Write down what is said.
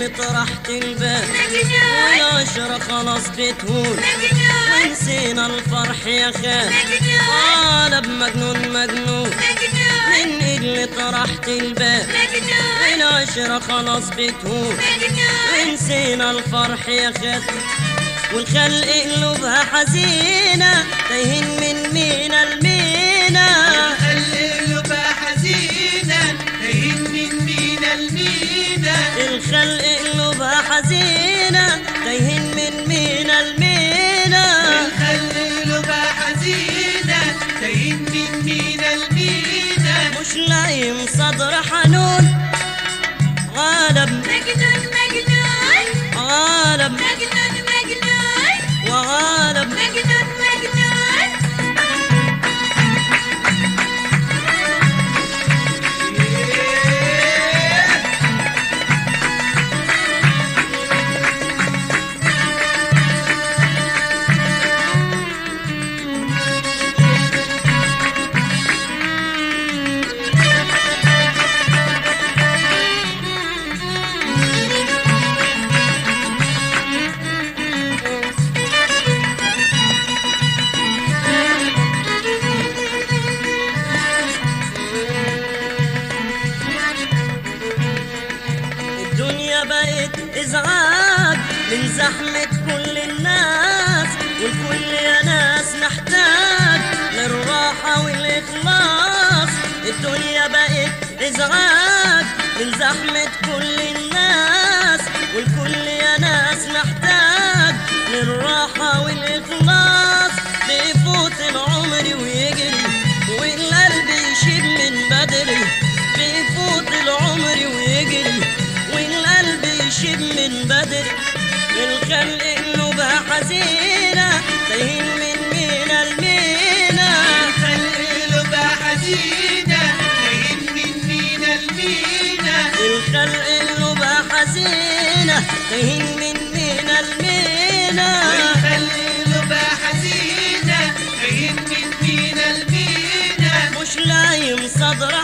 اللي طرحت البال والعشرة خلاص بتهون ونسينا الفرح يا خال قالب مجنون مجنون من اللي طرحت البال والعشرة خلاص بتهون ونسينا الفرح يا خال والخلق قلوبها حزينة تايهين من مينا لمينا الخلق قلوبها حزينة تايهين من مينا لمينا الخلق قلوبها حزينة تايهين من مينا لمينا الخلق قلوبها حزينة تايهين من مينا لمينا مش لاقيم صدر حنون غالب مجنون مجنون غالب مجنون مجنون وغالب مجنون مجنون الدنيا بقت إزعاج من زحمة كل الناس والكل يا ناس محتاج للراحة والإخلاص الدنيا بقت إزعاج من زحمة كل الناس والكل يا ناس محتاج للراحة والإخلاص بيفوت العمر ويجري والقلب يشيب من بدري بيفوت العمر ويجري والقلب يشيب من بدري الخلق قلوبها حزينة تايهين من مينا لمينا الخلق قلوبها حزينة تايهين من مينا لمينا الخلق قلوبها حزينة تايهين من مينا لمينا الخلق قلوبها حزينة تايهين من مينا لمينا مش لايم صدر